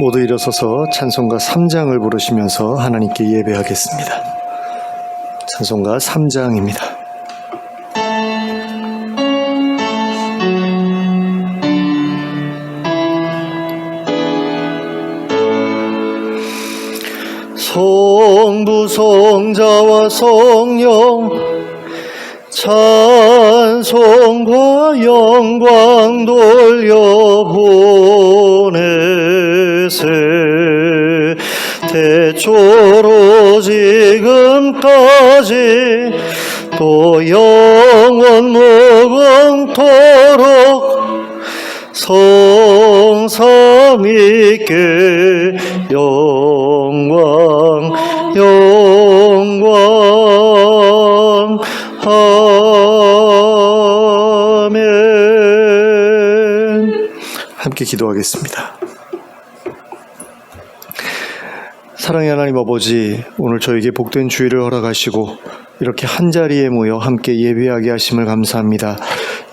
모두 일어서서 찬송가 3장을 부르시면서 하나님께 예배하겠습니다. 찬송가 3장입니다. 성부 성자와 성령 찬송과 영광 돌려보내세. 태초로 지금까지 또 영원 무궁토록 성삼위께 영광 아멘. 함께 기도하겠습니다. 사랑의 하나님 아버지, 오늘 저에게 복된 주일을 허락하시고 이렇게 한자리에 모여 함께 예배하게 하심을 감사합니다.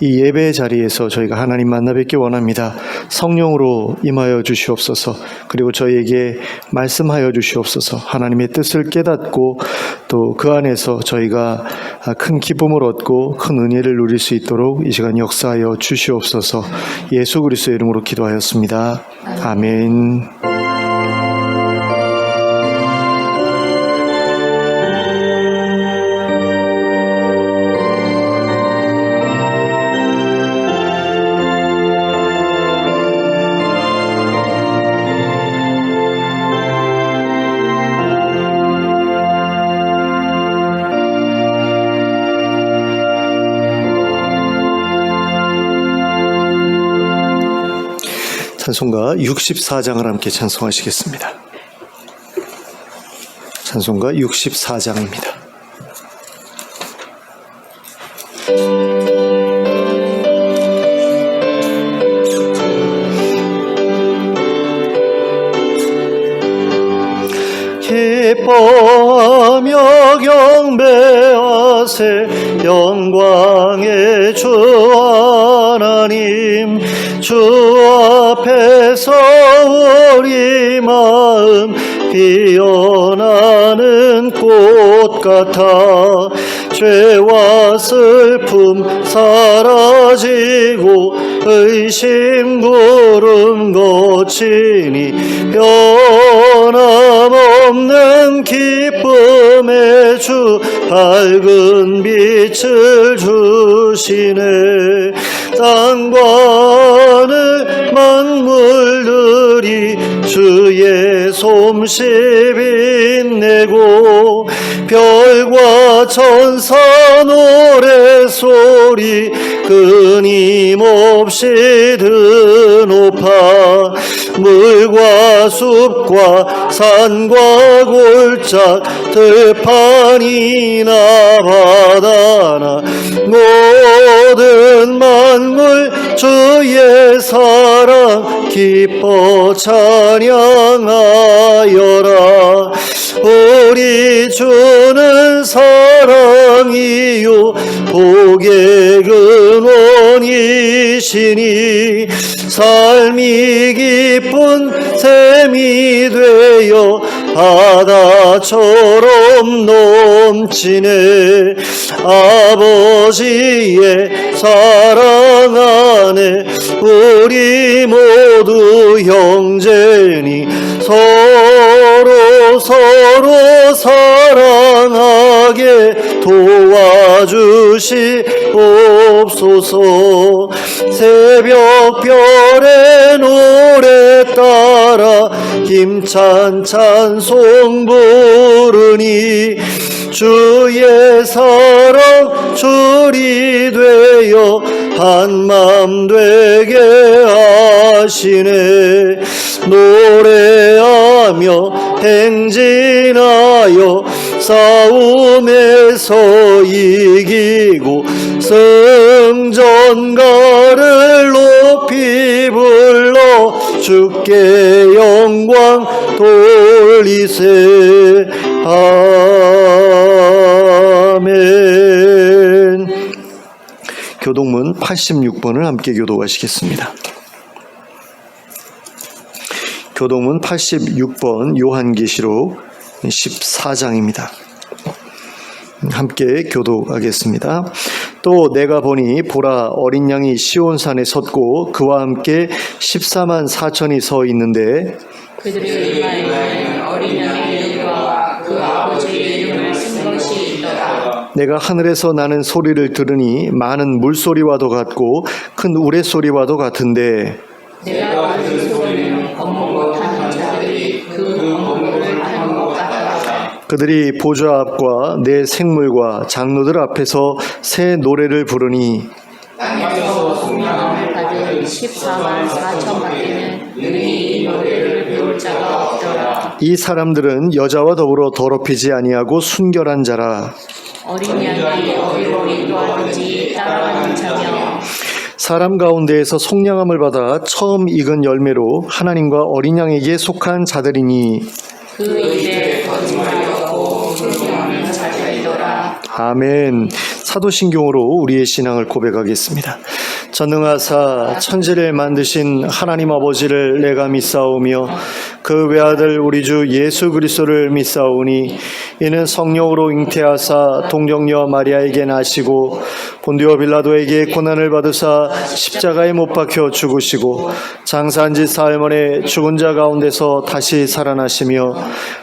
이 예배의 자리에서 저희가 하나님 만나 뵙기 원합니다. 성령으로 임하여 주시옵소서. 그리고 저희에게 말씀하여 주시옵소서. 하나님의 뜻을 깨닫고 또 그 안에서 저희가 큰 기쁨을 얻고 큰 은혜를 누릴 수 있도록 이 시간 역사하여 주시옵소서. 예수 그리스도의 이름으로 기도하였습니다. 아멘. 찬송가 64장을 함께 찬송하시겠습니다. 찬송가 64장입니다. 기뻐하며 경배하세. 영광의 주 하나님, 주 앞에서 우리 마음 피어나는 꽃 같아. 죄와 슬픔 사라지고 의심 구름 거치니 변함없는 기쁨의 주 밝은 빛을 주시네. 땅과 하늘 만물들이 주의 솜씨 빛내고 별과 천사 노래소리 끊임없이 드높아. 물과 숲과 산과 골짜 들판이나 바다나 모든 만물 주의 사랑 기뻐 찬양하여라. 우리 주는 사랑이요 복의 근원이시니 삶이 기쁜 샘이 되어 바다처럼 넘치네. 아버지의 사랑 안에 우리 모두 형제니 서로 사랑하게 도와주시옵소서. 새벽별의 노래 따라 힘찬 찬송 부르니 주의 사랑 줄이 되어 한맘 되게 하시네. 노래하며 행진하여 싸움에서 이기고 승전가를 높이 불러 주께 영광 돌리세. 아멘. 교동문 86번을 함께 교도하시겠습니다. 교동문 86번 요한계시록 14장입니다. 함께 교독하겠습니다. 또 내가 보니 보라 어린 양이 시온산에 섰고 그와 함께 14만 4천이 서 있는데 그들의 이마에는 어린 양의 이름과 그 아버지의 이름을 쓴 것이 있더라. 내가 하늘에서 나는 소리를 들으니 많은 물소리와도 같고 큰 우레소리와도 같은데 내가 들은 소리는 검은 타는 자들이 그 검은 타는 것 같더라. 그들이 보좌 앞과 내 생물과 장로들 앞에서 새 노래를 부르니 땅에서 소명함을 받은 14만 4천 밖에는 능히 이 노래를 배울 자가 없더라. 이 사람들은 여자와 더불어 더럽히지 아니하고 순결한 자라. 어린 양이 어디로 인도하든지 따라가는 자며 사람 가운데에서 속량함을 받아 처음 익은 열매로 하나님과 어린 양에게 속한 자들이니 그 입에 거짓말이었고 존경하는 자들이더라. 아멘. 사도신경으로 우리의 신앙을 고백하겠습니다. 전능하사 천지를 만드신 하나님 아버지를 내가 믿사오며 그 외아들 우리 주 예수 그리스도를 믿사오니 이는 성령으로 잉태하사 동정녀 마리아에게 나시고 본디오 빌라도에게 고난을 받으사 십자가에 못 박혀 죽으시고 장사한 지 사흘 만에 죽은 자 가운데서 다시 살아나시며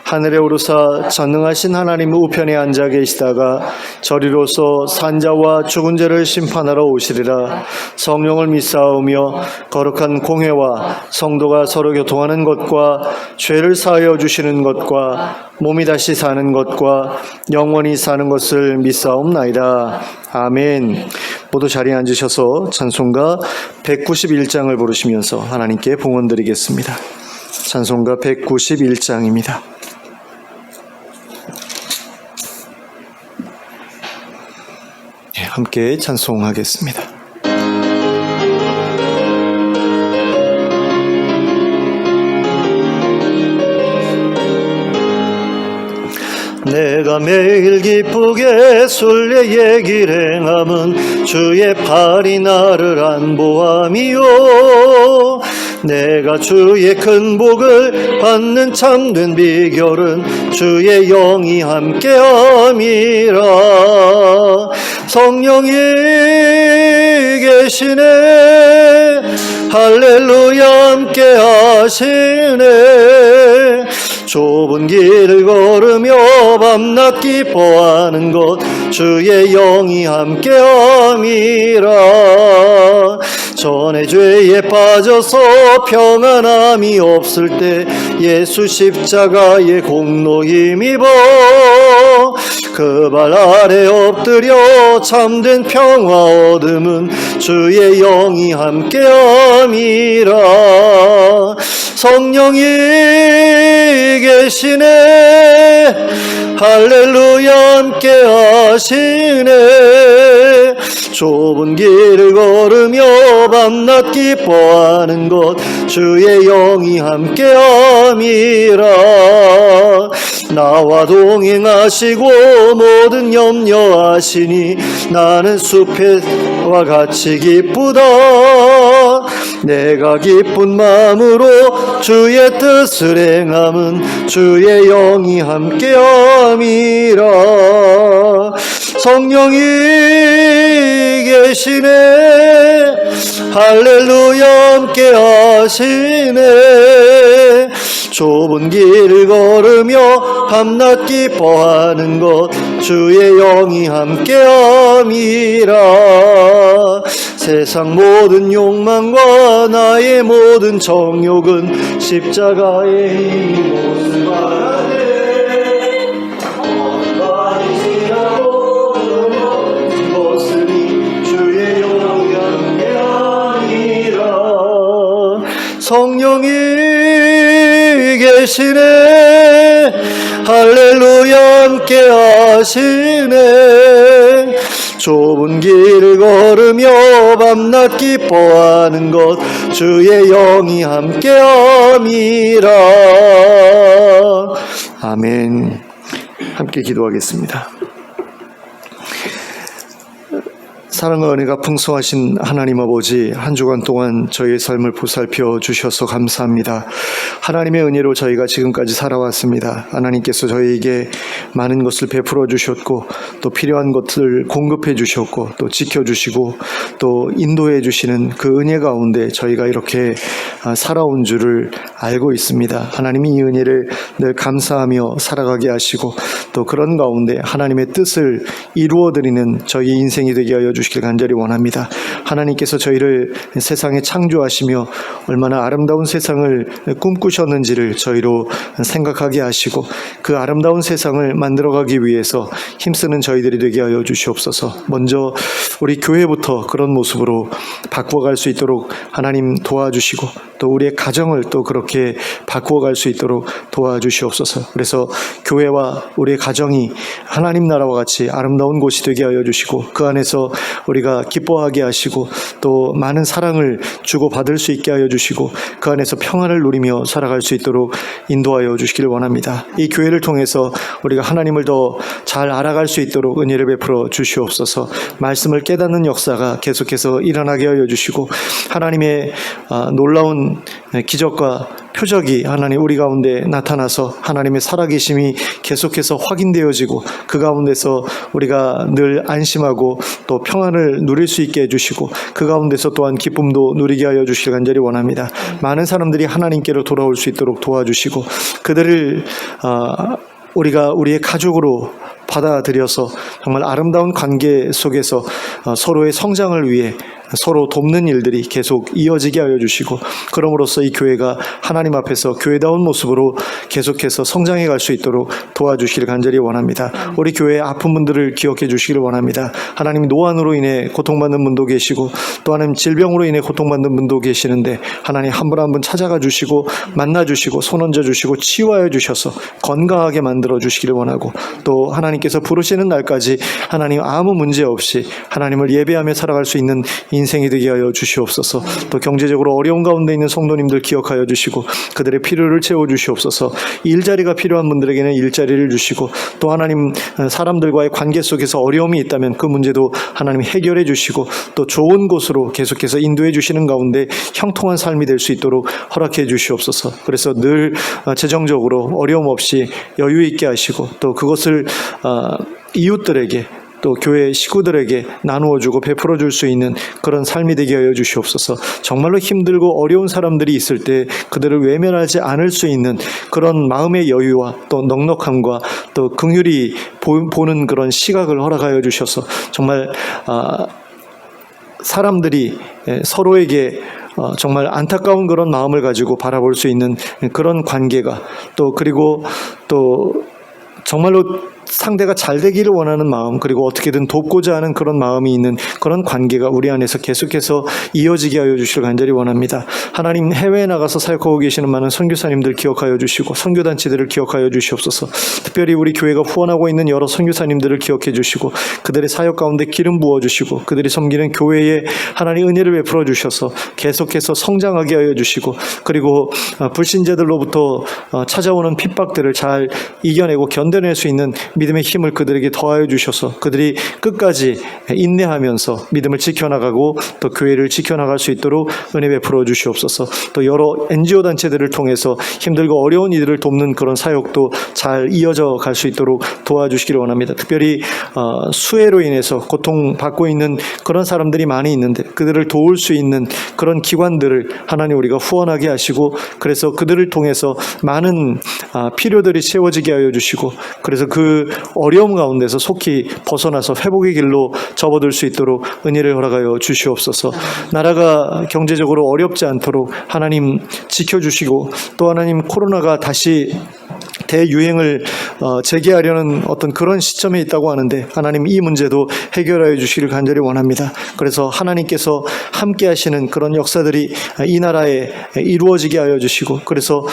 하늘에 오르사 전능하신 하나님 우편에 앉아 계시다가 저리로서 산자와 죽은 자를 심판하러 오시리라. 성령을 믿사오며 거룩한 공회와 성도가 서로 교통하는 것과 죄를 사하여 주시는 것과 몸이 다시 사는 것과 영원히 사는 것을 믿사옵나이다. 아멘. 모두 자리에 앉으셔서 찬송가 191장을 부르시면서 하나님께 봉헌드리겠습니다. 찬송가 191장입니다. 함께 찬송하겠습니다. 내가 매일 기쁘게 순례의 길 행함은 주의 팔이 나를 안보함이요 내가 주의 큰 복을 받는 참된 비결은 주의 영이 함께함이라. 성령이 계시네 할렐루야 함께하시네. 좁은 길을 걸으며 밤낮 기뻐하는 것 주의 영이 함께함이라. 전에 죄에 빠져서 평안함이 없을 때 예수 십자가의 공로 힘입어 그 발 아래 엎드려 참된 평화 얻음은 주의 영이 함께함이라. 성령이 계시네 할렐루야 함께하시네. 좁은 길을 걸으며 밤낮 기뻐하는 것 주의 영이 함께함이라. 나와 동행하시고 모든 염려하시니 나는 숲에와 같이 기쁘다. 내가 기쁜 마음으로 주의 뜻을 행함은 주의 영이 함께함이라. 성령이 계시네 할렐루야 함께하시네. 좁은 길을 걸으며 밤낮 기뻐하는 것 주의 영이 함께함이라. 세상 모든 욕망과 나의 모든 정욕은 십자가의 힘이 못을 바라네. 성령이 계시네 할렐루야 함께하시네. 좁은 길을 걸으며 밤낮 기뻐하는 것 주의 영이 함께함이라. 아멘. 함께 기도하겠습니다. 사랑과 은혜가 풍성하신 하나님 아버지, 한 주간 동안 저희의 삶을 보살펴 주셔서 감사합니다. 하나님의 은혜로 저희가 지금까지 살아왔습니다. 하나님께서 저희에게 많은 것을 베풀어 주셨고, 또 필요한 것을 공급해 주셨고, 또 지켜주시고, 또 인도해 주시는 그 은혜 가운데 저희가 이렇게 살아온 줄을 알고 있습니다. 하나님이 이 은혜를 늘 감사하며 살아가게 하시고, 또 그런 가운데 하나님의 뜻을 이루어드리는 저희 인생이 되게 하여 주시길 간절히 원합니다. 하나님께서 저희를 세상에 창조하시며 얼마나 아름다운 세상을 꿈꾸셨는지를 저희로 생각하게 하시고, 그 아름다운 세상을 만들어가기 위해서 힘쓰는 저희들이 되게 하여 주시옵소서. 먼저 우리 교회부터 그런 모습으로 바꾸어갈 수 있도록 하나님 도와주시고, 또 우리의 가정을 또 그렇게 바꾸어갈 수 있도록 도와주시옵소서. 그래서 교회와 우리의 가정이 하나님 나라와 같이 아름다운 곳이 되게 하여 주시고, 그 안에서 우리가 기뻐하게 하시고, 또 많은 사랑을 주고받을 수 있게 하여 주시고, 그 안에서 평안을 누리며 살아갈 수 있도록 인도하여 주시기를 원합니다. 이 교회를 통해서 우리가 하나님을 더 잘 알아갈 수 있도록 은혜를 베풀어 주시옵소서. 말씀을 깨닫는 역사가 계속해서 일어나게 하여 주시고, 하나님의 놀라운 기적과 표적이 하나님 우리 가운데 나타나서 하나님의 살아계심이 계속해서 확인되어지고, 그 가운데서 우리가 늘 안심하고 또 평안을 누릴 수 있게 해주시고, 그 가운데서 또한 기쁨도 누리게 하여 주시길 간절히 원합니다. 많은 사람들이 하나님께로 돌아올 수 있도록 도와주시고, 그들을 우리가 우리의 가족으로 받아들여서 정말 아름다운 관계 속에서 서로의 성장을 위해 서로 돕는 일들이 계속 이어지게 하여 주시고, 그럼으로써 이 교회가 하나님 앞에서 교회다운 모습으로 계속해서 성장해 갈 수 있도록 도와주시길 간절히 원합니다. 우리 교회의 아픈 분들을 기억해 주시기를 원합니다. 하나님, 노안으로 인해 고통받는 분도 계시고, 또 하나님 질병으로 인해 고통받는 분도 계시는데, 하나님 한 분 한 분 찾아가 주시고 만나 주시고 손 얹어 주시고 치유하여 주셔서 건강하게 만들어 주시기를 원하고, 또 하나님께서 부르시는 날까지 하나님 아무 문제 없이 하나님을 예배하며 살아갈 수 있는 인생이 되게 하여 주시옵소서. 또 경제적으로 어려운 가운데 있는 성도님들 기억하여 주시고, 그들의 필요를 채워 주시옵소서. 일자리가 필요한 분들에게는 일자리를 주시고, 또 하나님 사람들과의 관계 속에서 어려움이 있다면 그 문제도 하나님 해결해 주시고, 또 좋은 곳으로 계속해서 인도해 주시는 가운데 형통한 삶이 될 수 있도록 허락해 주시옵소서. 그래서 늘 재정적으로 어려움 없이 여유 있게 하시고, 또 그것을 이웃들에게 또 교회 식구들에게 나누어 주고 베풀어 줄 수 있는 그런 삶이 되게 하여 주시옵소서. 정말로 힘들고 어려운 사람들이 있을 때 그들을 외면하지 않을 수 있는 그런 마음의 여유와 또 넉넉함과 또 긍휼히 보는 그런 시각을 허락하여 주셔서, 정말 사람들이 서로에게 정말 안타까운 그런 마음을 가지고 바라볼 수 있는 그런 관계가, 또 그리고 또 정말로 상대가 잘 되기를 원하는 마음, 그리고 어떻게든 돕고자 하는 그런 마음이 있는 그런 관계가 우리 안에서 계속해서 이어지게 하여 주시길 간절히 원합니다. 하나님, 해외에 나가서 사역하고 계시는 많은 선교사님들 기억하여 주시고, 선교단체들을 기억하여 주시옵소서. 특별히 우리 교회가 후원하고 있는 여러 선교사님들을 기억해 주시고, 그들의 사역 가운데 기름 부어 주시고, 그들이 섬기는 교회에 하나님 은혜를 베풀어 주셔서 계속해서 성장하게 하여 주시고, 그리고 불신자들로부터 찾아오는 핍박들을 잘 이겨내고 견뎌낼 수 있는 믿음의 힘을 그들에게 더하여 주셔서 그들이 끝까지 인내하면서 믿음을 지켜나가고 또 교회를 지켜나갈 수 있도록 은혜 베풀어 주시옵소서. 또 여러 NGO 단체들을 통해서 힘들고 어려운 이들을 돕는 그런 사역도 잘 이어져 갈 수 있도록 도와주시기를 원합니다. 특별히 수해로 인해서 고통받고 있는 그런 사람들이 많이 있는데, 그들을 도울 수 있는 그런 기관들을 하나님 우리가 후원하게 하시고, 그래서 그들을 통해서 많은 필요들이 채워지게 하여 주시고, 그래서 그 어려움 가운데서 속히 벗어나서 회복의 길로 접어들 수 있도록 은혜를 허락하여 주시옵소서. 나라가 경제적으로 어렵지 않도록 하나님 지켜주시고, 또 하나님 코로나가 다시 대유행을 재개하려는 어떤 그런 시점에 있다고 하는데, 하나님 이 문제도 해결하여 주시기를 간절히 원합니다. 그래서 하나님께서 함께 하시는 그런 역사들이 이 나라에 이루어지게 하여 주시고, 그래서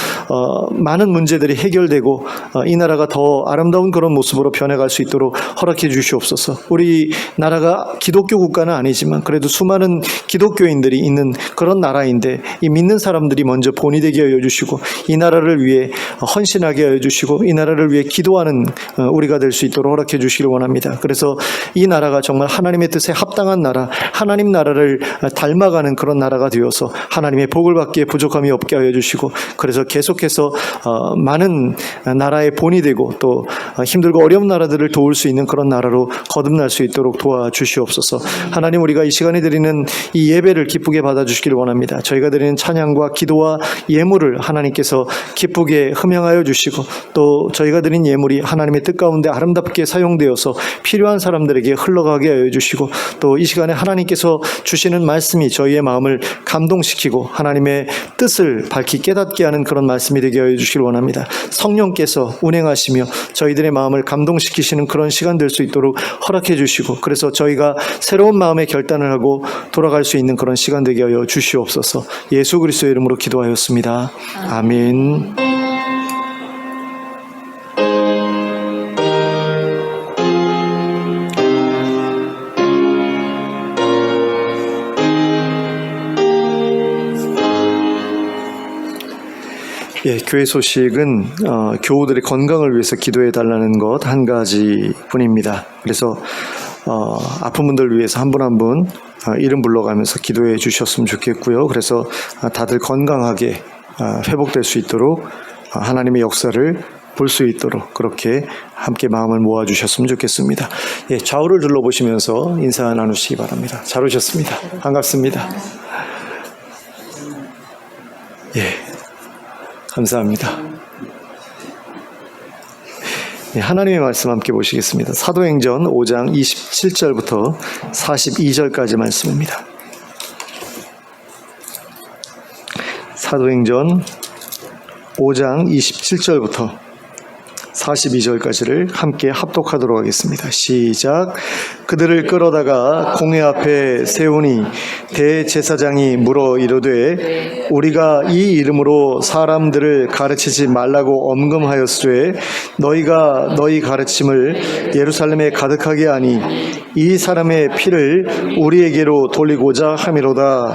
많은 문제들이 해결되고 이 나라가 더 아름다운 그런 모습으로 변해갈 수 있도록 허락해 주시옵소서. 우리 나라가 기독교 국가는 아니지만 그래도 수많은 기독교인들이 있는 그런 나라인데, 이 믿는 사람들이 먼저 본이 되게 하여 주시고, 이 나라를 위해 헌신하게 하여 주시고, 주시고 이 나라를 위해 기도하는 우리가 될 수 있도록 허락해 주시길 원합니다. 그래서 이 나라가 정말 하나님의 뜻에 합당한 나라, 하나님 나라를 닮아가는 그런 나라가 되어서 하나님의 복을 받기에 부족함이 없게 하여 주시고, 그래서 계속해서 많은 나라의 본이 되고 또 힘들고 어려운 나라들을 도울 수 있는 그런 나라로 거듭날 수 있도록 도와주시옵소서. 하나님, 우리가 이 시간에 드리는 이 예배를 기쁘게 받아주시길 원합니다. 저희가 드리는 찬양과 기도와 예물을 하나님께서 기쁘게 흠양하여 주시고, 또 저희가 드린 예물이 하나님의 뜻 가운데 아름답게 사용되어서 필요한 사람들에게 흘러가게 하여 주시고, 또 이 시간에 하나님께서 주시는 말씀이 저희의 마음을 감동시키고 하나님의 뜻을 밝히 깨닫게 하는 그런 말씀이 되게 하여 주시길 원합니다. 성령께서 운행하시며 저희들의 마음을 감동시키시는 그런 시간 될 수 있도록 허락해 주시고, 그래서 저희가 새로운 마음의 결단을 하고 돌아갈 수 있는 그런 시간 되게 하여 주시옵소서. 예수 그리스도의 이름으로 기도하였습니다. 아멘. 예, 교회 소식은 교우들의 건강을 위해서 기도해 달라는 것 한 가지 뿐입니다. 그래서 아픈 분들 위해서 한 분 한 분 이름 불러가면서 기도해 주셨으면 좋겠고요. 그래서 다들 건강하게 회복될 수 있도록 하나님의 역사를 볼 수 있도록 그렇게 함께 마음을 모아 주셨으면 좋겠습니다. 예, 좌우를 둘러보시면서 인사 나누시기 바랍니다. 잘 오셨습니다. 반갑습니다. 예. 감사합니다. 네, 하나님의 말씀 함께 보시겠습니다. 사도행전 5장 27절부터 42절까지 말씀입니다. 사도행전 5장 27절부터 42절까지를 함께 합독하도록 하겠습니다. 시작. 그들을 끌어다가 공회 앞에 세우니 대제사장이 물어 이르되 우리가 이 이름으로 사람들을 가르치지 말라고 엄금하였으되 너희가 너희 가르침을 예루살렘에 가득하게 하니 이 사람의 피를 우리에게로 돌리고자 함이로다.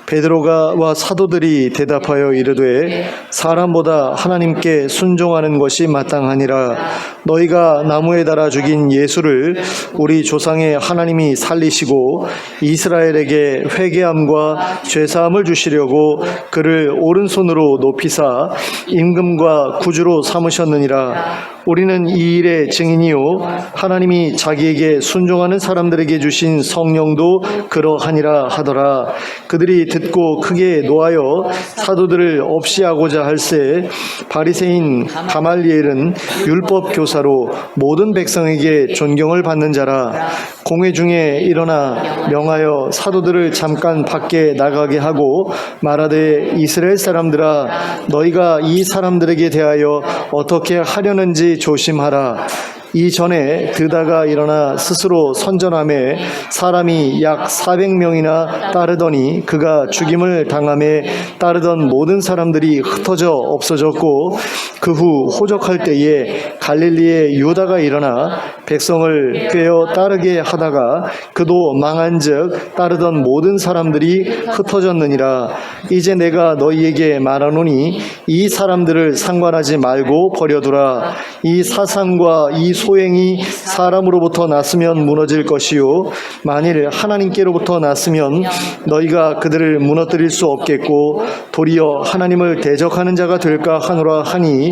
베드로가 사도들이 대답하여 이르되 사람보다 하나님께 순종하는 것이 마땅하니라. 너희가 나무에 달아 죽인 예수를 우리 조상의 하나님이 살리시고 이스라엘에게 회개함과 죄사함을 주시려고 그를 오른손으로 높이사 임금과 구주로 삼으셨느니라. 우리는 이 일의 증인이요 하나님이 자기에게 순종하는 사람들에게 주신 성령도 그러하니라 하더라. 그들이 듣고 크게 노하여 사도들을 없이 하고자 할새 바리새인 가말리엘은 율법 교사로 모든 백성에게 존경을 받는 자라. 공회 중에 일어나 명하여 사도들을 잠깐 밖에 나가게 하고 말하되 이스라엘 사람들아 너희가 이 사람들에게 대하여 어떻게 하려는지 조심하라. 이전에 드다가 일어나 스스로 선전하며 사람이 약 400명이나 따르더니 그가 죽임을 당함에 따르던 모든 사람들이 흩어져 없어졌고 그 후 호적할 때에 갈릴리의 유다가 일어나 백성을 꿰어 따르게 하다가 그도 망한즉 따르던 모든 사람들이 흩어졌느니라. 이제 내가 너희에게 말하노니 이 사람들을 상관하지 말고 버려두라. 이 사상과 이 소행이 사람으로부터 났으면 무너질 것이요 만일 하나님께로부터 났으면 너희가 그들을 무너뜨릴 수 없겠고 도리어 하나님을 대적하는 자가 될까 하노라 하니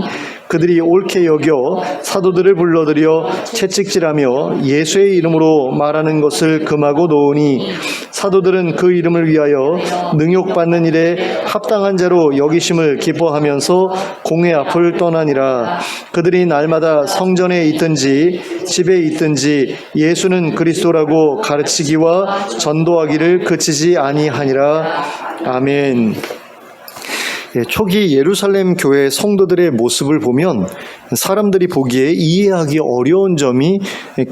그들이 옳게 여겨 사도들을 불러들여 채찍질하며 예수의 이름으로 말하는 것을 금하고 놓으니 사도들은 그 이름을 위하여 능욕받는 일에 합당한 자로 여기심을 기뻐하면서 공회 앞을 떠나니라. 그들이 날마다 성전에 있든지 집에 있든지 예수는 그리스도라고 가르치기와 전도하기를 그치지 아니하니라. 아멘. 초기 예루살렘 교회 성도들의 모습을 보면 사람들이 보기에 이해하기 어려운 점이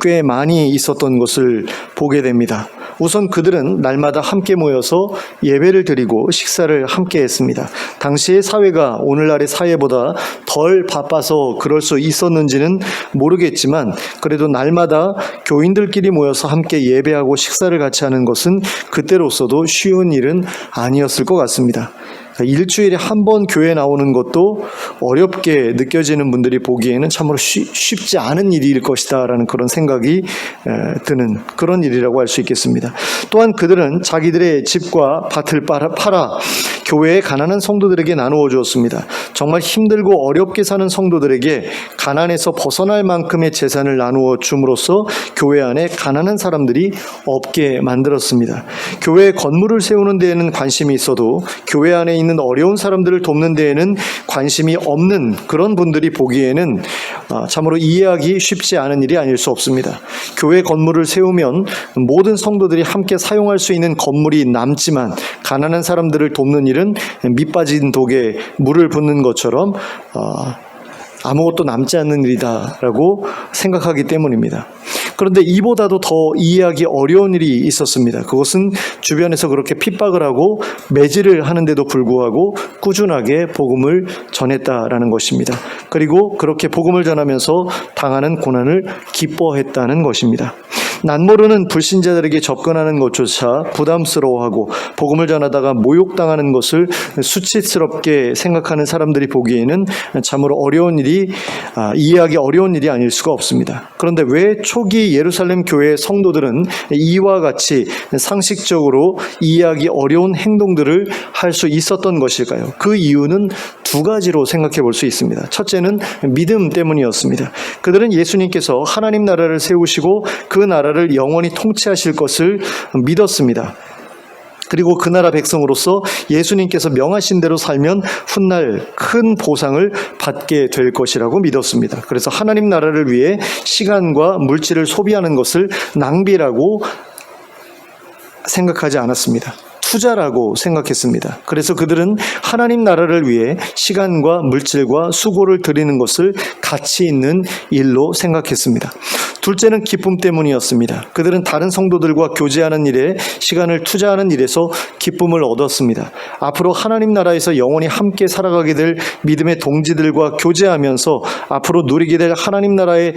꽤 많이 있었던 것을 보게 됩니다. 우선 그들은 날마다 함께 모여서 예배를 드리고 식사를 함께 했습니다. 당시의 사회가 오늘날의 사회보다 덜 바빠서 그럴 수 있었는지는 모르겠지만 그래도 날마다 교인들끼리 모여서 함께 예배하고 식사를 같이 하는 것은 그때로서도 쉬운 일은 아니었을 것 같습니다. 일주일에 한 번 교회 나오는 것도 어렵게 느껴지는 분들이 보기에는 참으로 쉽지 않은 일일 것이다라는 그런 생각이 드는 그런 일이라고 할 수 있겠습니다. 또한 그들은 자기들의 집과 밭을 팔아 교회의 가난한 성도들에게 나누어 주었습니다. 정말 힘들고 어렵게 사는 성도들에게 가난에서 벗어날 만큼의 재산을 나누어 줌으로써 교회 안에 가난한 사람들이 없게 만들었습니다. 교회에 건물을 세우는 데에는 관심이 있어도 교회 안에 있는 어려운 사람들을 돕는 데에는 관심이 없는 그런 분들이 보기에는 참으로 이해하기 쉽지 않은 일이 아닐 수 없습니다. 교회 건물을 세우면 모든 성도들이 함께 사용할 수 있는 건물이 남지만 가난한 사람들을 돕는 일은 밑빠진 독에 물을 붓는 것처럼 아무것도 남지 않는 일이다라고 생각하기 때문입니다. 그런데 이보다도 더 이해하기 어려운 일이 있었습니다. 그것은 주변에서 그렇게 핍박을 하고 매질을 하는데도 불구하고 꾸준하게 복음을 전했다라는 것입니다. 그리고 그렇게 복음을 전하면서 당하는 고난을 기뻐했다는 것입니다. 낯모르는 불신자들에게 접근하는 것조차 부담스러워하고 복음을 전하다가 모욕당하는 것을 수치스럽게 생각하는 사람들이 보기에는 참으로 어려운 일이 이해하기 어려운 일이 아닐 수가 없습니다. 그런데 왜 초기 예루살렘 교회의 성도들은 이와 같이 상식적으로 이해하기 어려운 행동들을 할 수 있었던 것일까요? 그 이유는 두 가지로 생각해 볼 수 있습니다. 첫째는 믿음 때문이었습니다. 그들은 예수님께서 하나님 나라를 세우시고 그 나라를 영원히 통치하실 것을 믿었습니다. 그리고 그 나라 백성으로서 예수님께서 명하신 대로 살면 훗날 큰 보상을 받게 될 것이라고 믿었습니다. 그래서 하나님 나라를 위해 시간과 물질을 소비하는 것을 낭비라고 생각하지 않았습니다. 투자라고 생각했습니다. 그래서 그들은 하나님 나라를 위해 시간과 물질과 수고를 드리는 것을 가치 있는 일로 생각했습니다. 둘째는 기쁨 때문이었습니다. 그들은 다른 성도들과 교제하는 일에 시간을 투자하는 일에서 기쁨을 얻었습니다. 앞으로 하나님 나라에서 영원히 함께 살아가게 될 믿음의 동지들과 교제하면서 앞으로 누리게 될 하나님 나라의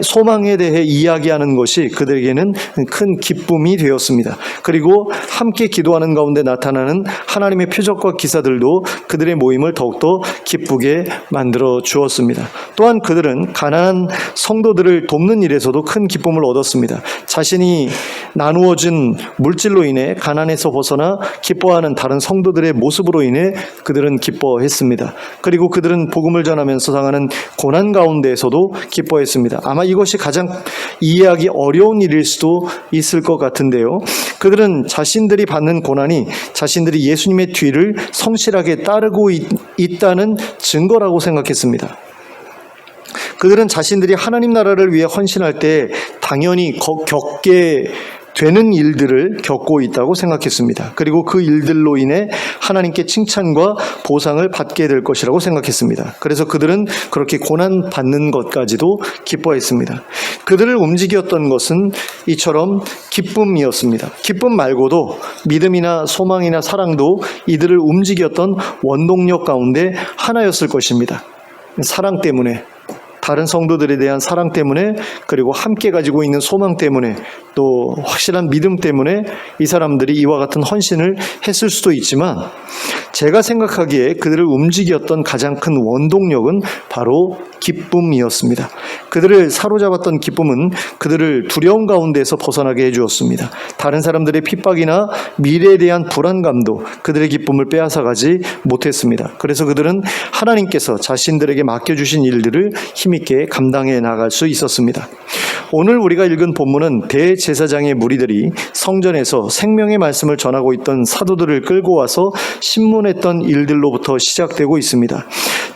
소망에 대해 이야기하는 것이 그들에게는 큰 기쁨이 되었습니다. 그리고 함께 기도하는 가운데 나타나는 하나님의 표적과 기사들도 그들의 모임을 더욱더 기쁘게 만들어 주었습니다. 또한 그들은 가난한 성도들을 돕는 일에서도 큰 기쁨을 얻었습니다. 자신이 나누어진 물질로 인해 가난에서 벗어나 기뻐하는 다른 성도들의 모습으로 인해 그들은 기뻐했습니다. 그리고 그들은 복음을 전하면서 당하는 고난 가운데에서도 기뻐했습니다. 아마 이것이 가장 이해하기 어려운 일일 수도 있을 것 같은데요. 그들은 자신들이 받는 고난이 자신들이 예수님의 뒤를 성실하게 따르고 있다는 증거라고 생각했습니다. 그들은 자신들이 하나님 나라를 위해 헌신할 때 당연히 겪게 되는 일들을 겪고 있다고 생각했습니다. 그리고 그 일들로 인해 하나님께 칭찬과 보상을 받게 될 것이라고 생각했습니다. 그래서 그들은 그렇게 고난받는 것까지도 기뻐했습니다. 그들을 움직였던 것은 이처럼 기쁨이었습니다. 기쁨 말고도 믿음이나 소망이나 사랑도 이들을 움직였던 원동력 가운데 하나였을 것입니다. 사랑 때문에, 다른 성도들에 대한 사랑 때문에, 그리고 함께 가지고 있는 소망 때문에, 또 확실한 믿음 때문에 이 사람들이 이와 같은 헌신을 했을 수도 있지만, 제가 생각하기에 그들을 움직였던 가장 큰 원동력은 바로 기쁨이었습니다. 그들을 사로잡았던 기쁨은 그들을 두려움 가운데서 벗어나게 해주었습니다. 다른 사람들의 핍박이나 미래에 대한 불안감도 그들의 기쁨을 빼앗아가지 못했습니다. 그래서 그들은 하나님께서 자신들에게 맡겨주신 일들을 힘있게 감당해 나갈 수 있었습니다. 오늘 우리가 읽은 본문은 대제사장의 무리들이 성전에서 생명의 말씀을 전하고 있던 사도들을 끌고 와서 신문했던 일들로부터 시작되고 있습니다.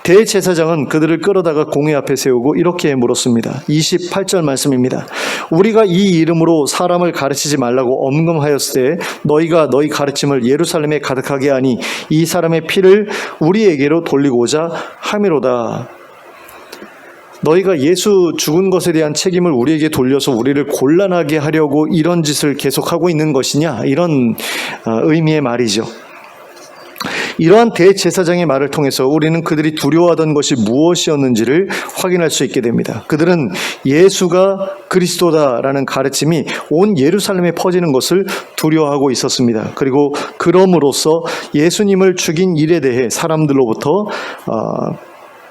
대제사장은 그들을 끌어다가 공회 앞에 세우고 이렇게 물었습니다. 28절 말씀입니다. 우리가 이 이름으로 사람을 가르치지 말라고 엄금하였을 때 너희가 너희 가르침을 예루살렘에 가득하게 하니 이 사람의 피를 우리에게로 돌리고자 함이로다. 너희가 예수 죽은 것에 대한 책임을 우리에게 돌려서 우리를 곤란하게 하려고 이런 짓을 계속하고 있는 것이냐? 이런 의미의 말이죠. 이러한 대제사장의 말을 통해서 우리는 그들이 두려워하던 것이 무엇이었는지를 확인할 수 있게 됩니다. 그들은 예수가 그리스도다라는 가르침이 온 예루살렘에 퍼지는 것을 두려워하고 있었습니다. 그리고 그럼으로써 예수님을 죽인 일에 대해 사람들로부터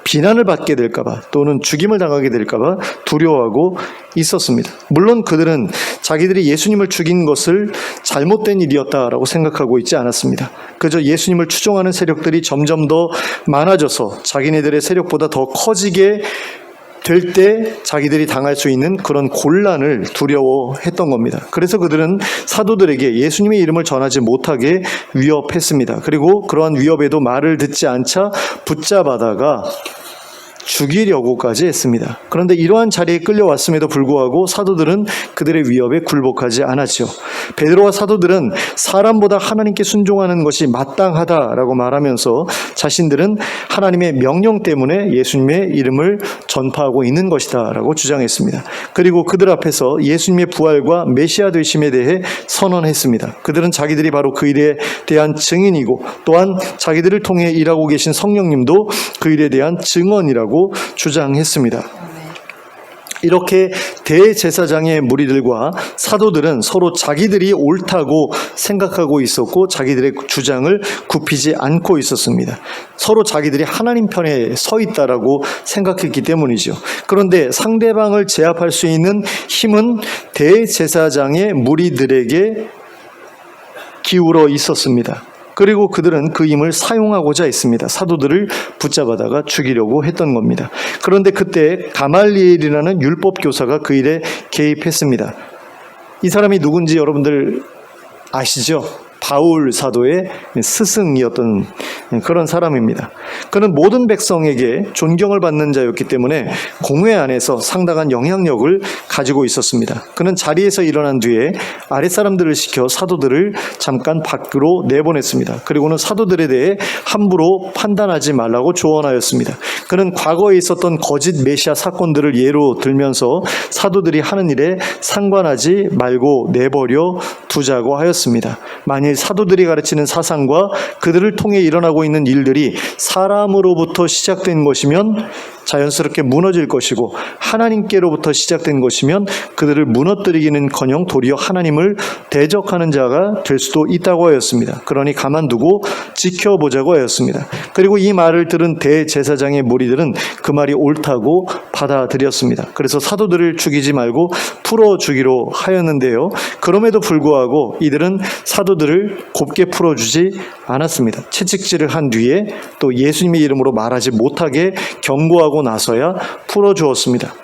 비난을 받게 될까봐 또는 죽임을 당하게 될까봐 두려워하고 있었습니다. 물론 그들은 자기들이 예수님을 죽인 것을 잘못된 일이었다라고 생각하고 있지 않았습니다. 그저 예수님을 추종하는 세력들이 점점 더 많아져서 자기네들의 세력보다 더 커지게 될 때 자기들이 당할 수 있는 그런 곤란을 두려워했던 겁니다. 그래서 그들은 사도들에게 예수님의 이름을 전하지 못하게 위협했습니다. 그리고 그러한 위협에도 말을 듣지 않자 붙잡아다가 죽이려고까지 했습니다. 그런데 이러한 자리에 끌려왔음에도 불구하고 사도들은 그들의 위협에 굴복하지 않았죠. 베드로와 사도들은 사람보다 하나님께 순종하는 것이 마땅하다라고 말하면서 자신들은 하나님의 명령 때문에 예수님의 이름을 전파하고 있는 것이다라고 주장했습니다. 그리고 그들 앞에서 예수님의 부활과 메시아 되심에 대해 선언했습니다. 그들은 자기들이 바로 그 일에 대한 증인이고 또한 자기들을 통해 일하고 계신 성령님도 그 일에 대한 증언이라고 주장했습니다. 이렇게 대제사장의 무리들과 사도들은 서로 자기들이 옳다고 생각하고 있었고 자기들의 주장을 굽히지 않고 있었습니다. 서로 자기들이 하나님 편에 서 있다라고 생각했기 때문이죠. 그런데 상대방을 제압할 수 있는 힘은 대제사장의 무리들에게 기울어 있었습니다. 그리고 그들은 그 힘을 사용하고자 했습니다. 사도들을 붙잡아다가 죽이려고 했던 겁니다. 그런데 그때 가말리엘이라는 율법 교사가 그 일에 개입했습니다. 이 사람이 누군지 여러분들 아시죠? 바울 사도의 스승이었던 그런 사람입니다. 그는 모든 백성에게 존경을 받는 자였기 때문에 공회 안에서 상당한 영향력을 가지고 있었습니다. 그는 자리에서 일어난 뒤에 아랫사람들을 시켜 사도들을 잠깐 밖으로 내보냈습니다. 그리고는 사도들에 대해 함부로 판단하지 말라고 조언하였습니다. 그는 과거에 있었던 거짓 메시아 사건들을 예로 들면서 사도들이 하는 일에 상관하지 말고 내버려 두자고 하였습니다. 만일 사도들이 가르치는 사상과 그들을 통해 일어나고 있는 일들이 사람으로부터 시작된 것이면 자연스럽게 무너질 것이고 하나님께로부터 시작된 것이면 그들을 무너뜨리기는커녕 도리어 하나님을 대적하는 자가 될 수도 있다고 하였습니다. 그러니 가만두고 지켜보자고 하였습니다. 그리고 이 말을 들은 대제사장의 무리들은 그 말이 옳다고 받아들였습니다. 그래서 사도들을 죽이지 말고 풀어주기로 하였는데요. 그럼에도 불구하고 이들은 사도들을 곱게 풀어주지 않았습니다. 채찍질을 한 뒤에 또 예수님의 이름으로 말하지 못하게 경고하고 나서야 풀어주었습니다.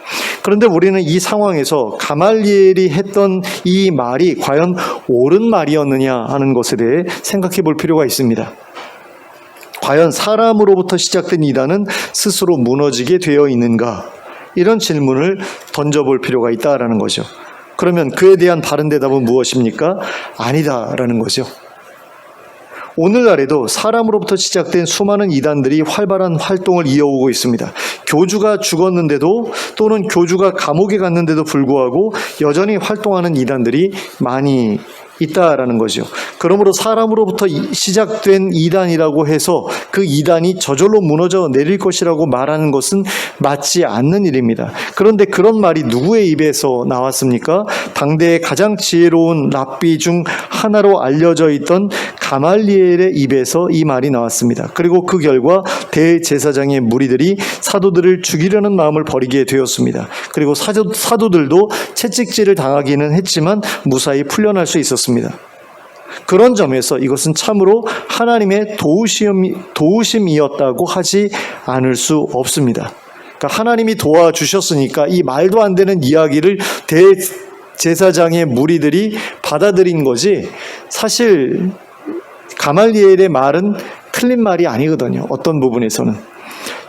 그런데 우리는 이 상황에서 가말리엘이 했던 이 말이 과연 옳은 말이었느냐 하는 것에 대해 생각해 볼 필요가 있습니다. 과연 사람으로부터 시작된 이단은 스스로 무너지게 되어 있는가? 이런 질문을 던져볼 필요가 있다라는 거죠. 그러면 그에 대한 바른 대답은 무엇입니까? 아니다라는 거죠. 오늘날에도 사람으로부터 시작된 수많은 이단들이 활발한 활동을 이어오고 있습니다. 교주가 죽었는데도 또는 교주가 감옥에 갔는데도 불구하고 여전히 활동하는 이단들이 많이 있다라는 거죠. 그러므로 사람으로부터 시작된 이단이라고 해서 그 이단이 저절로 무너져 내릴 것이라고 말하는 것은 맞지 않는 일입니다. 그런데 그런 말이 누구의 입에서 나왔습니까? 당대의 가장 지혜로운 랍비 중 하나로 알려져 있던 가말리엘의 입에서 이 말이 나왔습니다. 그리고 그 결과 대제사장의 무리들이 사도들을 죽이려는 마음을 버리게 되었습니다. 그리고 사도들도 채찍질을 당하기는 했지만 무사히 풀려날 수 있었습니다. 그런 점에서 이것은 참으로 하나님의 도우심이었다고 하지 않을 수 없습니다. 그러니까 하나님이 도와주셨으니까 이 말도 안 되는 이야기를 대제사장의 무리들이 받아들인 거지, 사실 가말리엘의 말은 틀린 말이 아니거든요. 어떤 부분에서는.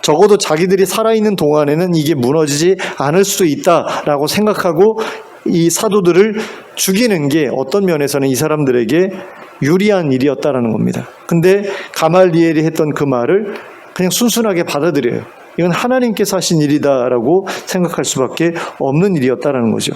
적어도 자기들이 살아있는 동안에는 이게 무너지지 않을 수도 있다라고 생각하고 이 사도들을 죽이는 게 어떤 면에서는 이 사람들에게 유리한 일이었다라는 겁니다. 근데 가말리엘이 했던 그 말을 그냥 순순하게 받아들여요. 이건 하나님께서 하신 일이다라고 생각할 수밖에 없는 일이었다라는 거죠.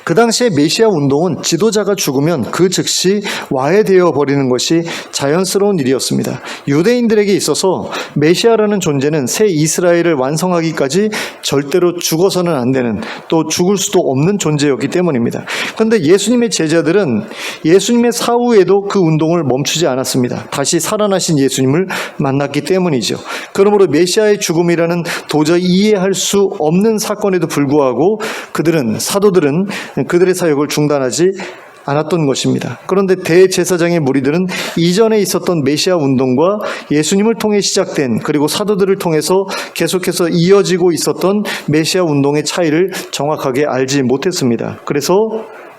그 당시에 메시아 운동은 지도자가 죽으면 그 즉시 와해되어 버리는 것이 자연스러운 일이었습니다. 유대인들에게 있어서 메시아라는 존재는 새 이스라엘을 완성하기까지 절대로 죽어서는 안 되는, 또 죽을 수도 없는 존재였기 때문입니다. 그런데 예수님의 제자들은 예수님의 사후에도 그 운동을 멈추지 않았습니다. 다시 살아나신 예수님을 만났기 때문이죠. 그러므로 메시아의 죽음이라는 도저히 이해할 수 없는 사건에도 불구하고 사도들은 그들의 사역을 중단하지 않았던 것입니다. 그런데 대제사장의 무리들은 이전에 있었던 메시아 운동과 예수님을 통해 시작된, 그리고 사도들을 통해서 계속해서 이어지고 있었던 메시아 운동의 차이를 정확하게 알지 못했습니다. 그래서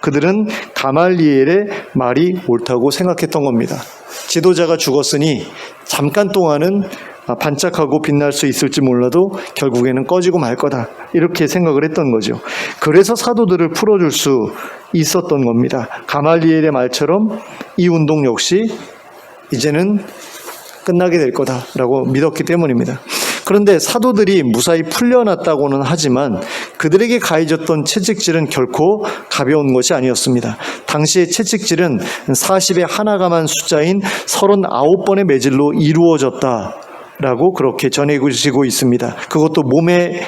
그들은 가말리엘의 말이 옳다고 생각했던 겁니다. 지도자가 죽었으니 잠깐 동안은 반짝하고 빛날 수 있을지 몰라도 결국에는 꺼지고 말 거다, 이렇게 생각을 했던 거죠. 그래서 사도들을 풀어줄 수 있었던 겁니다. 가말리엘의 말처럼 이 운동 역시 이제는 끝나게 될 거다라고 믿었기 때문입니다. 그런데 사도들이 무사히 풀려났다고는 하지만 그들에게 가해졌던 채찍질은 결코 가벼운 것이 아니었습니다. 당시의 채찍질은 40의 하나감한 숫자인 39번의 매질로 이루어졌다라고 그렇게 전해지고 있습니다. 그것도 몸의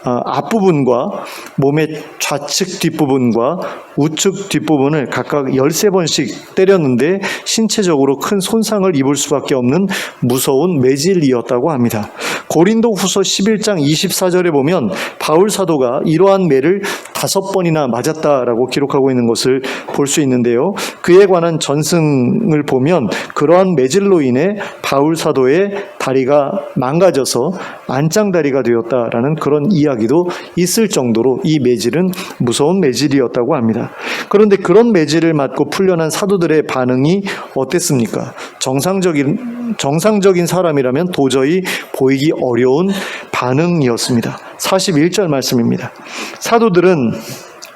앞부분과 몸의 좌측 뒷부분과 우측 뒷부분을 각각 13번씩 때렸는데 신체적으로 큰 손상을 입을 수밖에 없는 무서운 매질이었다고 합니다. 고린도 후서 11장 24절에 보면 바울 사도가 이러한 매를 5번이나 맞았다라고 기록하고 있는 것을 볼 수 있는데요. 그에 관한 전승을 보면 그러한 매질로 인해 바울 사도의 다리가 망가져서 안짱다리가 되었다라는 그런 이야기도 있을 정도로 이 매질은 무서운 매질이었다고 합니다. 그런데 그런 매질을 맞고 풀려난 사도들의 반응이 어땠습니까? 정상적인 사람이라면 도저히 보이기 어려운 반응이었습니다. 41절 말씀입니다. 사도들은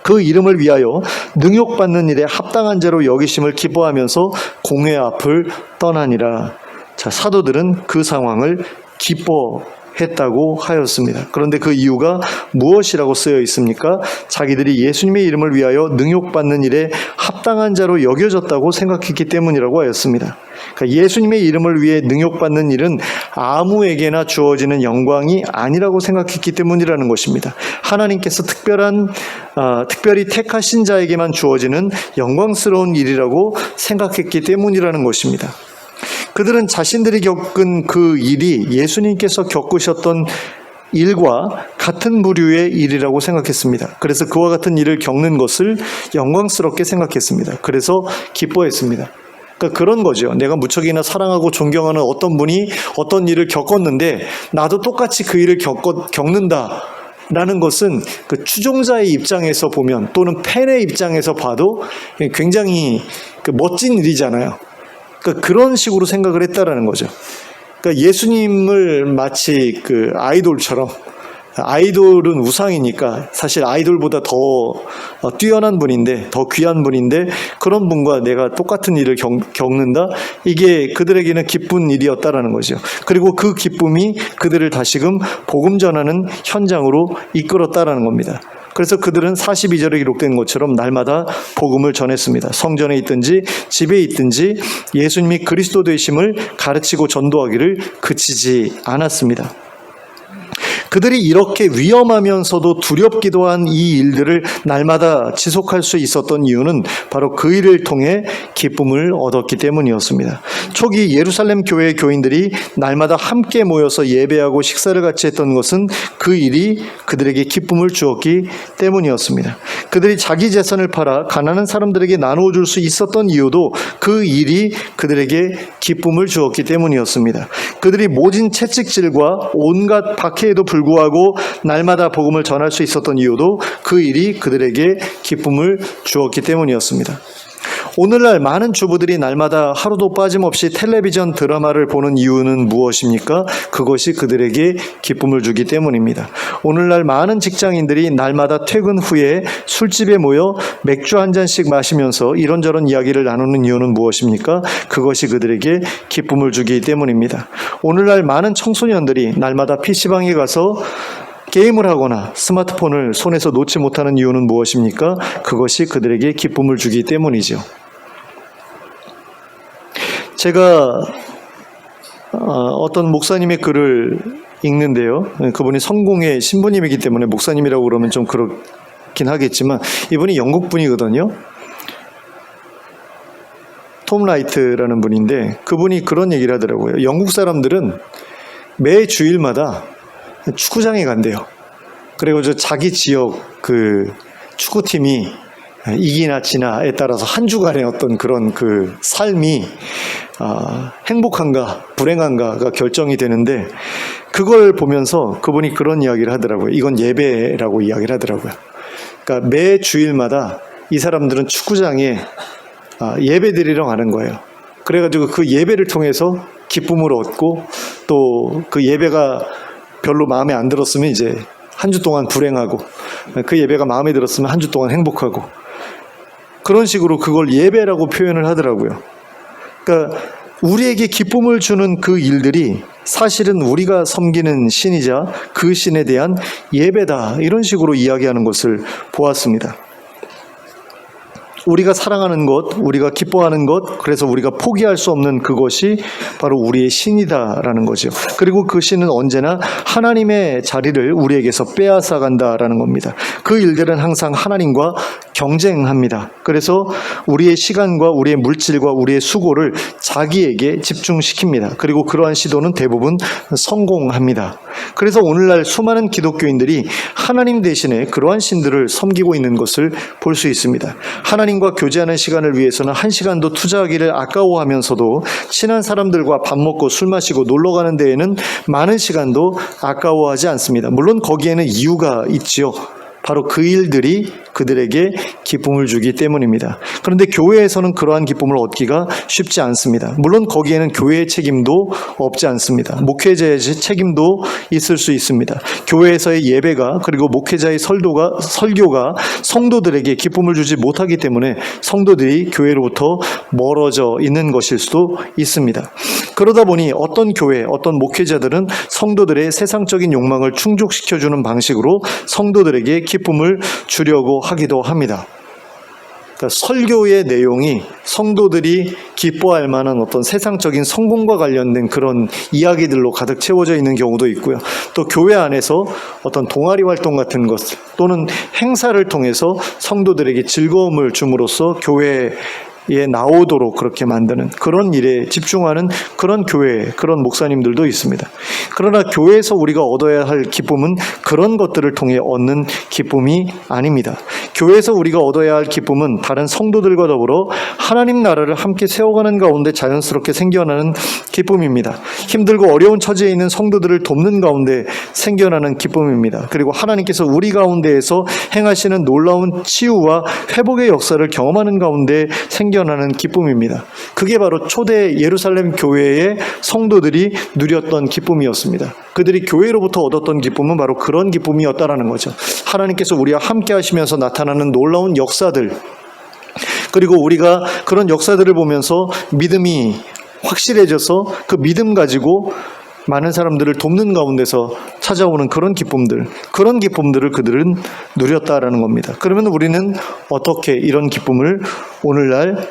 그 이름을 위하여 능욕받는 일에 합당한 자로 여기심을 기뻐하면서 공회 앞을 떠나니라. 자, 사도들은 그 상황을 기뻐했다고 하였습니다. 그런데 그 이유가 무엇이라고 쓰여 있습니까? 자기들이 예수님의 이름을 위하여 능욕받는 일에 합당한 자로 여겨졌다고 생각했기 때문이라고 하였습니다. 그러니까 예수님의 이름을 위해 능욕받는 일은 아무에게나 주어지는 영광이 아니라고 생각했기 때문이라는 것입니다. 하나님께서 특별히 택하신 자에게만 주어지는 영광스러운 일이라고 생각했기 때문이라는 것입니다. 그들은 자신들이 겪은 그 일이 예수님께서 겪으셨던 일과 같은 부류의 일이라고 생각했습니다. 그래서 그와 같은 일을 겪는 것을 영광스럽게 생각했습니다. 그래서 기뻐했습니다. 그러니까 그런 거죠. 내가 무척이나 사랑하고 존경하는 어떤 분이 어떤 일을 겪었는데 나도 똑같이 그 일을 겪는다 라는 것은 그 추종자의 입장에서 보면, 또는 팬의 입장에서 봐도 굉장히 멋진 일이잖아요. 그러니까 그런 식으로 생각을 했다라는 거죠. 그러니까 예수님을 마치 그 아이돌처럼, 아이돌은 우상이니까 사실 아이돌보다 더 뛰어난 분인데, 더 귀한 분인데, 그런 분과 내가 똑같은 일을 겪는다? 이게 그들에게는 기쁜 일이었다라는 거죠. 그리고 그 기쁨이 그들을 다시금 복음 전하는 현장으로 이끌었다라는 겁니다. 그래서 그들은 42절에 기록된 것처럼 날마다 복음을 전했습니다. 성전에 있든지 집에 있든지 예수님이 그리스도 되심을 가르치고 전도하기를 그치지 않았습니다. 그들이 이렇게 위험하면서도 두렵기도 한 이 일들을 날마다 지속할 수 있었던 이유는 바로 그 일을 통해 기쁨을 얻었기 때문이었습니다. 초기 예루살렘 교회의 교인들이 날마다 함께 모여서 예배하고 식사를 같이 했던 것은 그 일이 그들에게 기쁨을 주었기 때문이었습니다. 그들이 자기 재산을 팔아 가난한 사람들에게 나누어 줄 수 있었던 이유도 그 일이 그들에게 기쁨을 주었기 때문이었습니다. 그들이 모진 채찍질과 온갖 박해에도 불구하고 날마다 복음을 전할 수 있었던 이유도 그 일이 그들에게 기쁨을 주었기 때문이었습니다. 오늘날 많은 주부들이 날마다 하루도 빠짐없이 텔레비전 드라마를 보는 이유는 무엇입니까? 그것이 그들에게 기쁨을 주기 때문입니다. 오늘날 많은 직장인들이 날마다 퇴근 후에 술집에 모여 맥주 한 잔씩 마시면서 이런저런 이야기를 나누는 이유는 무엇입니까? 그것이 그들에게 기쁨을 주기 때문입니다. 오늘날 많은 청소년들이 날마다 PC방에 가서 게임을 하거나 스마트폰을 손에서 놓지 못하는 이유는 무엇입니까? 그것이 그들에게 기쁨을 주기 때문이죠. 제가 어떤 목사님의 글을 읽는데요. 그분이 성공의 신부님이기 때문에 목사님이라고 그러면 좀 그렇긴 하겠지만 이분이 영국 분이거든요. 톰 라이트라는 분인데 그분이 그런 얘기를 하더라고요. 영국 사람들은 매 주일마다 축구장에 간대요. 그리고 자기 지역 그 축구팀이 이기나 지나에 따라서 한 주간의 어떤 그런 그 삶이 행복한가 불행한가가 결정이 되는데 그걸 보면서 그분이 그런 이야기를 하더라고요. 이건 예배라고 이야기를 하더라고요. 그러니까 매 주일마다 이 사람들은 축구장에 예배 드리러 가는 거예요. 그래가지고 그 예배를 통해서 기쁨을 얻고 또 그 예배가 별로 마음에 안 들었으면 이제 한 주 동안 불행하고 그 예배가 마음에 들었으면 한 주 동안 행복하고 그런 식으로 그걸 예배라고 표현을 하더라고요. 그러니까 우리에게 기쁨을 주는 그 일들이 사실은 우리가 섬기는 신이자 그 신에 대한 예배다 이런 식으로 이야기하는 것을 보았습니다. 우리가 사랑하는 것, 우리가 기뻐하는 것, 그래서 우리가 포기할 수 없는 그것이 바로 우리의 신이다라는 거죠. 그리고 그 신은 언제나 하나님의 자리를 우리에게서 빼앗아 간다라는 겁니다. 그 일들은 항상 하나님과 경쟁합니다. 그래서 우리의 시간과 우리의 물질과 우리의 수고를 자기에게 집중시킵니다. 그리고 그러한 시도는 대부분 성공합니다. 그래서 오늘날 수많은 기독교인들이 하나님 대신에 그러한 신들을 섬기고 있는 것을 볼 수 있습니다. 하나님과 교제하는 시간을 위해서는 한 시간도 투자하기를 아까워하면서도 친한 사람들과 밥 먹고 술 마시고 놀러 가는 데에는 많은 시간도 아까워하지 않습니다. 물론 거기에는 이유가 있지요. 바로 그 일들이 그들에게 기쁨을 주기 때문입니다. 그런데 교회에서는 그러한 기쁨을 얻기가 쉽지 않습니다. 물론 거기에는 교회의 책임도 없지 않습니다. 목회자의 책임도 있을 수 있습니다. 교회에서의 예배가 그리고 목회자의 설교가 성도들에게 기쁨을 주지 못하기 때문에 성도들이 교회로부터 멀어져 있는 것일 수도 있습니다. 그러다 보니 어떤 교회, 어떤 목회자들은 성도들의 세상적인 욕망을 충족시켜주는 방식으로 성도들에게 기쁨을 주려고 하기도 합니다. 그러니까 설교의 내용이 성도들이 기뻐할 만한 어떤 세상적인 성공과 관련된 그런 이야기들로 가득 채워져 있는 경우도 있고요. 또 교회 안에서 어떤 동아리 활동 같은 것 또는 행사를 통해서 성도들에게 즐거움을 줌으로써 교회에 나오도록 그렇게 만드는 그런 일에 집중하는 그런 교회, 그런 목사님들도 있습니다. 그러나 교회에서 우리가 얻어야 할 기쁨은 그런 것들을 통해 얻는 기쁨이 아닙니다. 교회에서 우리가 얻어야 할 기쁨은 다른 성도들과 더불어 하나님 나라를 함께 세워가는 가운데 자연스럽게 생겨나는 기쁨입니다. 힘들고 어려운 처지에 있는 성도들을 돕는 가운데 생겨나는 기쁨입니다. 그리고 하나님께서 우리 가운데에서 행하시는 놀라운 치유와 회복의 역사를 경험하는 가운데 생겨나는 기쁨입니다. 그게 바로 초대 예루살렘 교회의 성도들이 누렸던 기쁨이었습니다. 그들이 교회로부터 얻었던 기쁨은 바로 그런 기쁨이었다라는 거죠. 하나님께서 우리와 함께 하시면서 나타나는 놀라운 역사들, 그리고 우리가 그런 역사들을 보면서 믿음이 확실해져서 그 믿음 가지고 많은 사람들을 돕는 가운데서 찾아오는 그런 기쁨들을 그들은 누렸다라는 겁니다. 그러면 우리는 어떻게 이런 기쁨을 오늘날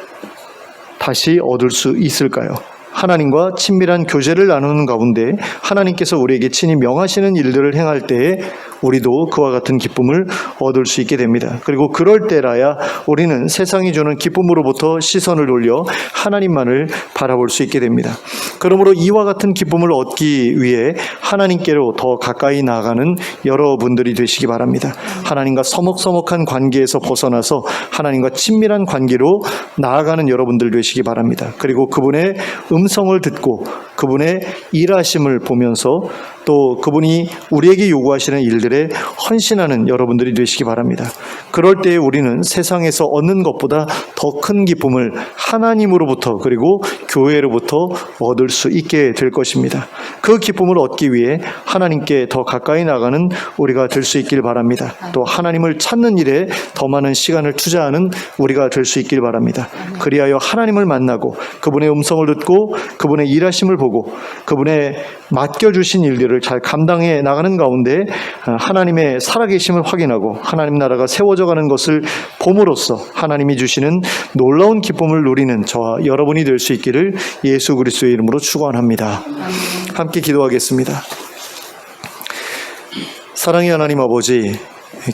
다시 얻을 수 있을까요? 하나님과 친밀한 교제를 나누는 가운데 하나님께서 우리에게 친히 명하시는 일들을 행할 때에 우리도 그와 같은 기쁨을 얻을 수 있게 됩니다. 그리고 그럴 때라야 우리는 세상이 주는 기쁨으로부터 시선을 돌려 하나님만을 바라볼 수 있게 됩니다. 그러므로 이와 같은 기쁨을 얻기 위해 하나님께로 더 가까이 나아가는 여러분들이 되시기 바랍니다. 하나님과 서먹서먹한 관계에서 벗어나서 하나님과 친밀한 관계로 나아가는 여러분들 되시기 바랍니다. 그리고 그분의 음성을 듣고 그분의 일하심을 보면서 또 그분이 우리에게 요구하시는 일들에 헌신하는 여러분들이 되시기 바랍니다. 그럴 때에 우리는 세상에서 얻는 것보다 더 큰 기쁨을 하나님으로부터 그리고 교회로부터 얻을 수 있게 될 것입니다. 그 기쁨을 얻기 위해 하나님께 더 가까이 나가는 우리가 될 수 있길 바랍니다. 또 하나님을 찾는 일에 더 많은 시간을 투자하는 우리가 될 수 있길 바랍니다. 그리하여 하나님을 만나고 그분의 음성을 듣고 그분의 일하심을 보고 그분의 맡겨주신 일들을 잘 감당해 나가는 가운데 하나님의 살아계심을 확인하고 하나님 나라가 세워져 가는 것을 봄으로써 하나님이 주시는 놀라운 기쁨을 누리는 저와 여러분이 될 수 있기를 예수 그리스도의 이름으로 축원합니다. 함께 기도하겠습니다. 사랑의 하나님 아버지,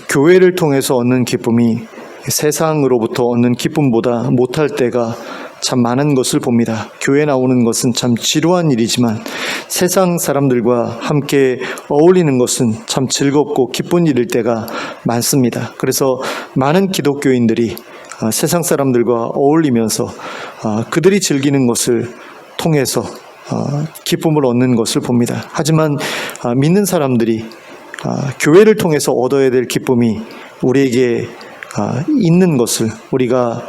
교회를 통해서 얻는 기쁨이 세상으로부터 얻는 기쁨보다 못할 때가 참 많은 것을 봅니다. 교회 나오는 것은 참 지루한 일이지만 세상 사람들과 함께 어울리는 것은 참 즐겁고 기쁜 일일 때가 많습니다. 그래서 많은 기독교인들이 세상 사람들과 어울리면서 그들이 즐기는 것을 통해서 기쁨을 얻는 것을 봅니다. 하지만 믿는 사람들이 교회를 통해서 얻어야 될 기쁨이 우리에게 있는 것을 우리가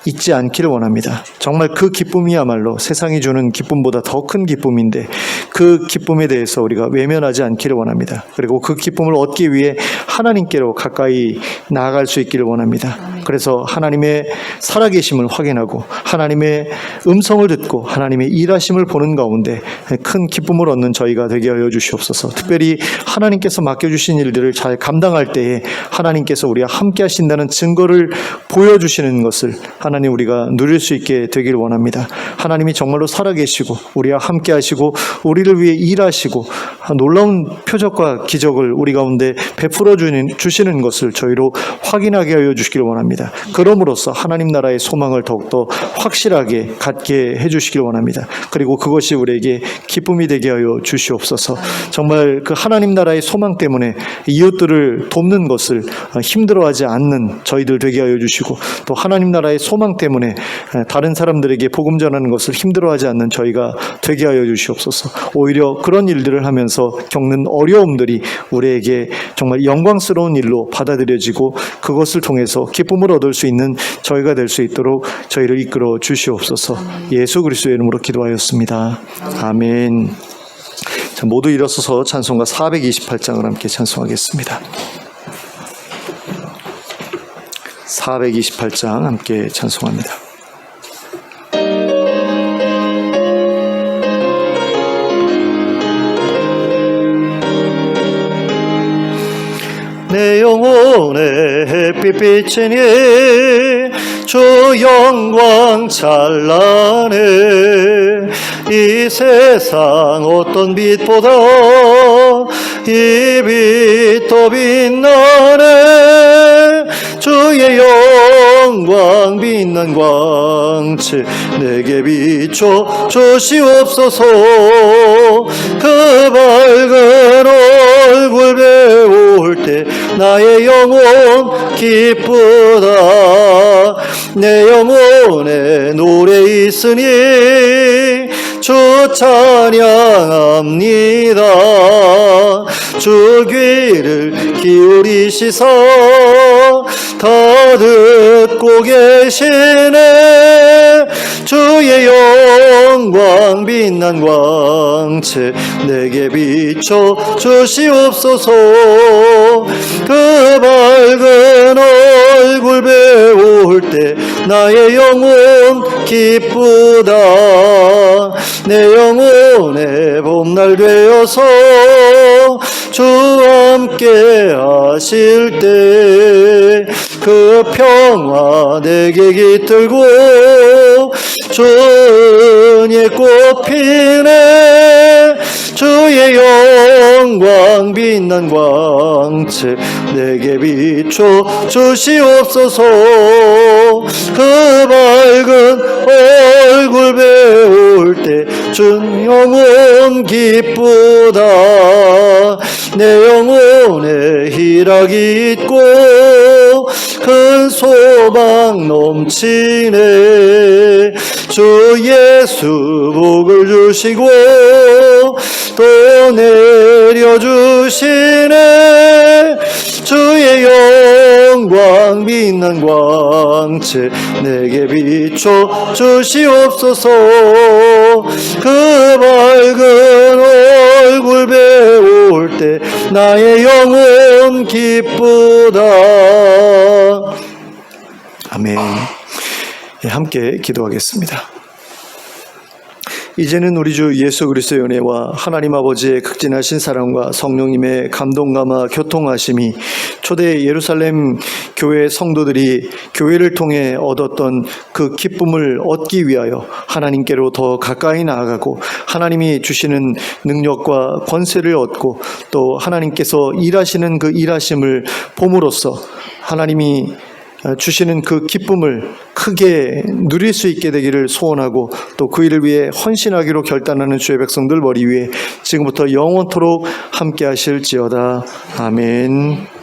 잊지 않기를 원합니다. 정말 그 기쁨이야말로 세상이 주는 기쁨보다 더 큰 기쁨인데 그 기쁨에 대해서 우리가 외면하지 않기를 원합니다. 그리고 그 기쁨을 얻기 위해 하나님께로 가까이 나아갈 수 있기를 원합니다. 그래서 하나님의 살아계심을 확인하고 하나님의 음성을 듣고 하나님의 일하심을 보는 가운데 큰 기쁨을 얻는 저희가 되게 하여 주시옵소서. 특별히 하나님께서 맡겨주신 일들을 잘 감당할 때에 하나님께서 우리와 함께 하신다는 증거를 보여주시는 것을 하나님 우리가 누릴 수 있게 되길 원합니다. 하나님이 정말로 살아계시고 우리와 함께 하시고 우리를 위해 일하시고 놀라운 표적과 기적을 우리 가운데 베풀어 주시는 것을 저희로 확인하게 하여 주시길 원합니다. 그럼으로써 하나님 나라의 소망을 더욱더 확실하게 갖게 해주시길 원합니다. 그리고 그것이 우리에게 기쁨이 되게 하여 주시옵소서. 정말 그 하나님 나라의 소망 때문에 이웃들을 돕는 것을 힘들어하지 않는 저희들 되게 하여 주시고 또 하나님 나라의 소망 때문에 다른 사람들에게 복음 전하는 것을 힘들어하지 않는 저희가 되게 하여 주시옵소서. 오히려 그런 일들을 하면서 겪는 어려움들이 우리에게 정말 영광스러운 일로 받아들여지고 그것을 통해서 기쁨을 얻을 수 있는 저희가 될 수 있도록 저희를 이끌어 주시옵소서. 예수 그리스도의 이름으로 기도하였습니다. 아멘. 자, 모두 일어서서 찬송가 428장을 함께 찬송하겠습니다. 428장 함께 찬송합니다. 내 영혼의 햇빛 비치니 주 영광 찬란해. 이 세상 어떤 빛보다 이 빛 더 빛나네. 주의 영광 빛난 광채 내게 비춰 주시옵소서. 그 밝은 얼굴 배울 때 나의 영혼 기쁘다. 내 영혼에 노래 있으니 주 찬양합니다. 주 귀를 기울이시사 다 듣고 계시네. 주의 영광 빛난 광채 내게 비춰 주시옵소서. 그 밝은 얼굴 배울 때 나의 영혼 기쁘다. 내 영혼의 봄날 되어서 주 함께 하실 때 그 평화 내게 깃들고 주의 꽃 피네. 주의 영광 빛난 광채 내게 비춰 주시옵소서. 그 밝은 얼굴 배울 때 주 영혼 기쁘다. 내 영혼에 희락이 있고 큰 소망 넘치네. 주 예수 복을 주시고 또 내려주시네. 주의 영광 빛난 광채 내게 비춰 주시옵소서. 그 밝은 얼굴 배울 때 나의 영혼 기쁘다. 아멘. 함께 기도하겠습니다. 이제는 우리 주 예수 그리스도의 은혜와 하나님 아버지의 극진하신 사랑과 성령님의 감동감화 교통하심이 초대 예루살렘 교회 성도들이 교회를 통해 얻었던 그 기쁨을 얻기 위하여 하나님께로 더 가까이 나아가고 하나님이 주시는 능력과 권세를 얻고 또 하나님께서 일하시는 그 일하심을 봄으로써 하나님이 주시는 그 기쁨을 크게 누릴 수 있게 되기를 소원하고 또 그 일을 위해 헌신하기로 결단하는 주의 백성들 머리 위에 지금부터 영원토록 함께 하실지어다. 아멘.